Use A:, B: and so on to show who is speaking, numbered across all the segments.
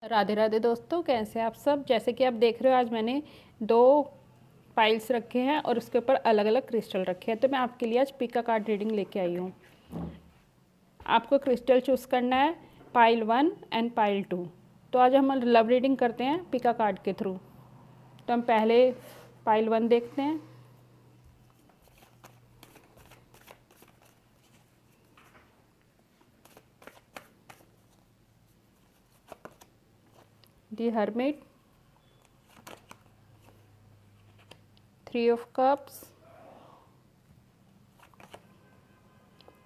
A: राधे राधे दोस्तों, कैसे हैं आप सब। जैसे कि आप देख रहे हो, आज मैंने 2 पाइल्स रखे हैं और उसके ऊपर अलग अलग क्रिस्टल रखे हैं। तो मैं आपके लिए आज पिका कार्ड रीडिंग लेके आई हूँ। आपको क्रिस्टल चूज़ करना है पाइल 1 एंड पाइल 2। तो आज हम लव रीडिंग करते हैं पिका कार्ड के थ्रू। तो हम पहले पाइल 1 देखते हैं। The hermit, 3 of cups,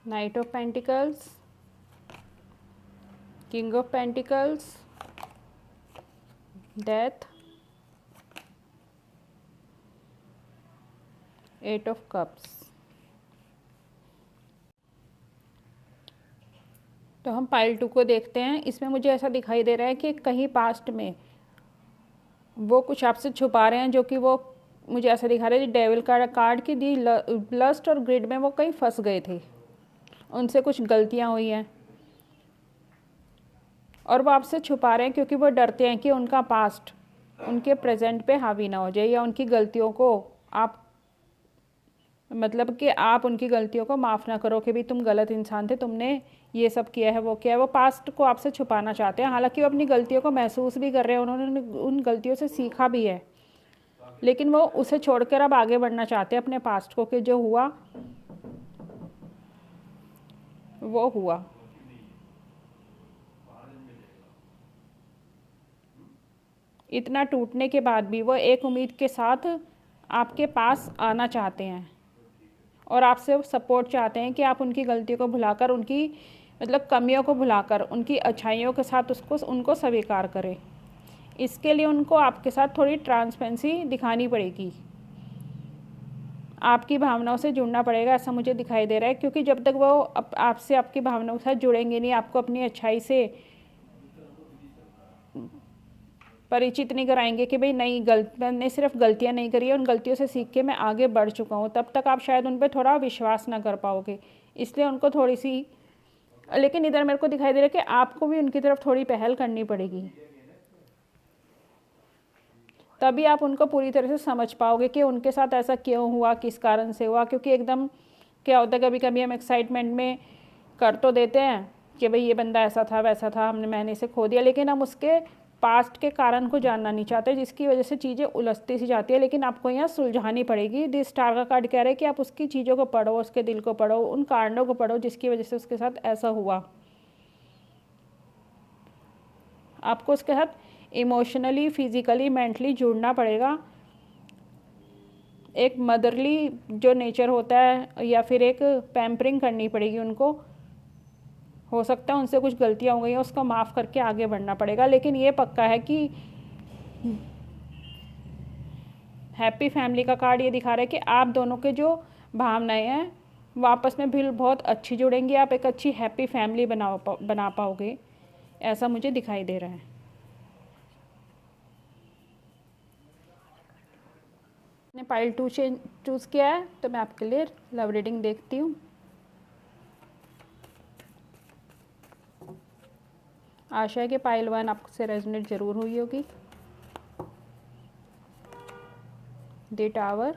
A: knight of pentacles, king of pentacles, death, 8 of cups. तो हम पाइल 2 को देखते हैं। इसमें मुझे ऐसा दिखाई दे रहा है कि कहीं पास्ट में वो कुछ आपसे छुपा रहे हैं, जो कि वो मुझे ऐसा दिखा रहे हैं डेविल का कार्ड की दी लस्ट और ग्रिड में वो कहीं फंस गए थे, उनसे कुछ गलतियां हुई हैं और वो आपसे छुपा रहे हैं क्योंकि वो डरते हैं कि उनका पास्ट उनके प्रेजेंट पे हावी ना हो जाए, या उनकी गलतियों को आप मतलब कि आप उनकी गलतियों को माफ़ ना करो कि भी तुम गलत इंसान थे, तुमने ये सब किया है वो किया है। वो पास्ट को आपसे छुपाना चाहते हैं। हालांकि वो अपनी गलतियों को महसूस भी कर रहे हैं, उन्होंने उन गलतियों से सीखा भी है, लेकिन वो उसे छोड़कर अब आगे बढ़ना चाहते हैं अपने पास्ट को, कि जो हुआ वो हुआ। इतना टूटने के बाद भी वो एक उम्मीद के साथ आपके पास आना चाहते हैं और आपसे सपोर्ट चाहते हैं कि आप उनकी गलतियों को भुलाकर, उनकी मतलब कमियों को भुलाकर, उनकी अच्छाइयों के साथ उनको स्वीकार करें। इसके लिए उनको आपके साथ थोड़ी ट्रांसपेरेंसी दिखानी पड़ेगी, आपकी भावनाओं से जुड़ना पड़ेगा, ऐसा मुझे दिखाई दे रहा है। क्योंकि जब तक वो आपसे आपकी भावनाओं के साथ जुड़ेंगे नहीं, आपको अपनी अच्छाई से परिचित नहीं कराएंगे कि भाई नहीं, मैंने सिर्फ गलतियां नहीं करी है, उन गलतियों से सीख के मैं आगे बढ़ चुका हूँ, तब तक आप शायद उन पर थोड़ा विश्वास ना कर पाओगे। इसलिए उनको थोड़ी सी, लेकिन इधर मेरे को दिखाई दे रहा है कि आपको भी उनकी तरफ थोड़ी पहल करनी पड़ेगी, तभी आप उनको पूरी तरह से समझ पाओगे कि उनके साथ ऐसा क्यों हुआ, किस कारण से हुआ। क्योंकि एकदम क्या होता है, कभी कभी हम एक्साइटमेंट में कर तो देते हैं कि भाई ये बंदा ऐसा था वैसा था, मैंने इसे खो दिया, लेकिन हम उसके पास्ट के कारण को जानना नहीं चाहते, जिसकी वजह से चीज़ें उलझती सी जाती है। लेकिन आपको यहाँ सुलझानी पड़ेगी। दी स्टार का कार्ड कह रहा है कि आप उसकी चीज़ों को पढ़ो, उसके दिल को पढ़ो, उन कारणों को पढ़ो जिसकी वजह से उसके साथ ऐसा हुआ। आपको उसके साथ इमोशनली, फिजिकली, मेंटली जुड़ना पड़ेगा। एक मदरली जो नेचर होता है, या फिर एक पैम्परिंग करनी पड़ेगी उनको। हो सकता है उनसे कुछ गलतियां हो गई हैं, उसको माफ़ करके आगे बढ़ना पड़ेगा। लेकिन ये पक्का है कि हैप्पी फैमिली का कार्ड ये दिखा रहा है कि आप दोनों के जो भावनाएं हैं वो आपस में भी बहुत अच्छी जुड़ेंगी, आप एक अच्छी हैप्पी फैमिली बना पाओगे, ऐसा मुझे दिखाई दे रहा है। मैंने पाइल 2 चूज़ किया है, तो मैं आपके लिए लव रीडिंग देखती हूँ। आशा है कि पाइल 1 आपसे रेजोनेट ज़रूर हुई होगी। The tower,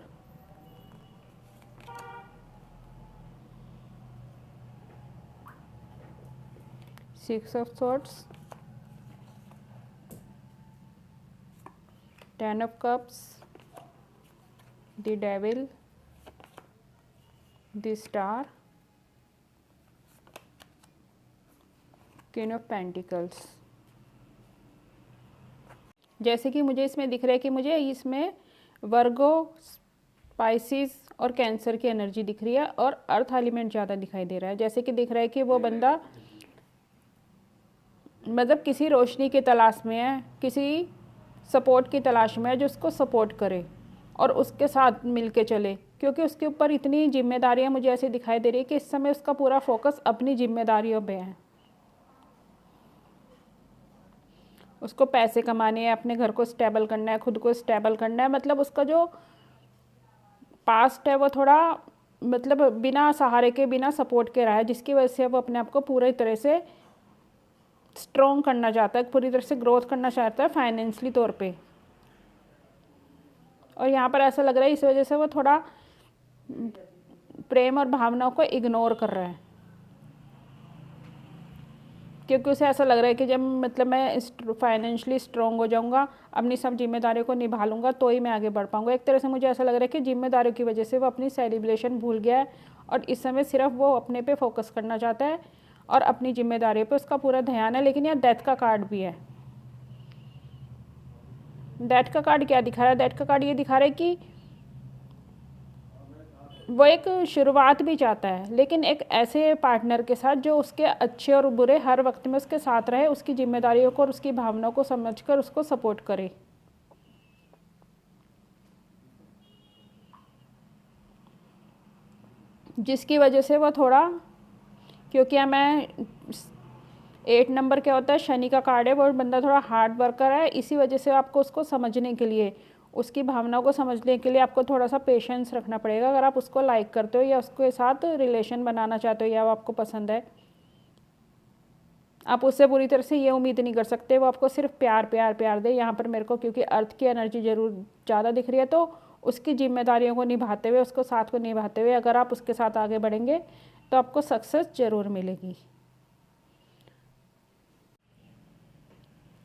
A: six of swords, 10 of cups, the devil, the star, queen of pentacles. जैसे कि मुझे इसमें दिख रहा है कि मुझे इसमें वर्गो, स्पाइसिस और कैंसर की एनर्जी दिख रही है, और अर्थ एलिमेंट ज़्यादा दिखाई दे रहा है। जैसे कि दिख रहा है कि वो बंदा मतलब किसी रोशनी की तलाश में है, किसी सपोर्ट की तलाश में है जो उसको सपोर्ट करे और उसके साथ मिल के चले। क्योंकि उसके ऊपर इतनी जिम्मेदारियां मुझे ऐसे दिखाई दे रही है कि इस समय उसका पूरा फोकस अपनी जिम्मेदारियों पे है। उसको पैसे कमाने हैं, अपने घर को स्टेबल करना है, खुद को स्टेबल करना है। मतलब उसका जो पास्ट है वो थोड़ा मतलब बिना सहारे के, बिना सपोर्ट के रहा है, जिसकी वजह से वो अपने आप को पूरी तरह से स्ट्रॉन्ग करना चाहता है, पूरी तरह से ग्रोथ करना चाहता है फाइनेंशियली तौर पे। और यहाँ पर ऐसा लग रहा है इस वजह से वो थोड़ा प्रेम और भावनाओं को इग्नोर कर रहा है, क्योंकि उसे ऐसा लग रहा है कि जब मतलब मैं फाइनेंशियली स्ट्रॉन्ग हो जाऊंगा, अपनी सब जिम्मेदारियों को निभा लूँगा, तो ही मैं आगे बढ़ पाऊँगा। एक तरह से मुझे ऐसा लग रहा है कि जिम्मेदारियों की वजह से वो अपनी सेलिब्रेशन भूल गया है और इस समय सिर्फ वो अपने पे फोकस करना चाहता है और अपनी जिम्मेदारियों पे उसका पूरा ध्यान है। लेकिन यहाँ डेथ का कार्ड भी है। डेथ का कार्ड क्या दिखा रहा है? डेथ का कार्ड ये दिखा रहा है कि वो एक शुरुआत भी चाहता है, लेकिन एक ऐसे पार्टनर के साथ जो उसके अच्छे और बुरे हर वक्त में उसके साथ रहे, उसकी जिम्मेदारियों को और उसकी भावनाओं को समझकर उसको सपोर्ट करे। जिसकी वजह से वो थोड़ा, क्योंकि मैं 8 नंबर क्या होता है, शनि का कार्ड है, वो बंदा थोड़ा हार्ड वर्कर है, इसी वजह से आपको उसको समझने के लिए, उसकी भावनाओं को समझने के लिए आपको थोड़ा सा पेशेंस रखना पड़ेगा। अगर आप उसको लाइक करते हो या उसके साथ रिलेशन बनाना चाहते हो या वो आपको पसंद है, आप उससे पूरी तरह से ये उम्मीद नहीं कर सकते वो आपको सिर्फ प्यार प्यार प्यार दे यहाँ पर मेरे को, क्योंकि अर्थ की एनर्जी ज़रूर ज़्यादा दिख रही है। तो उसकी जिम्मेदारियों को निभाते हुए, उसको साथ को निभाते हुए अगर आप उसके साथ आगे बढ़ेंगे तो आपको सक्सेस ज़रूर मिलेगी।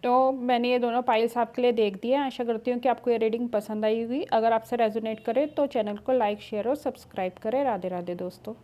A: तो मैंने ये दोनों पाइल्स आपके लिए देख दिए। आशा करती हूँ कि आपको ये रीडिंग पसंद आई होगी। अगर आपसे रेजोनेट करे तो चैनल को लाइक, शेयर और सब्सक्राइब करें। राधे राधे दोस्तों।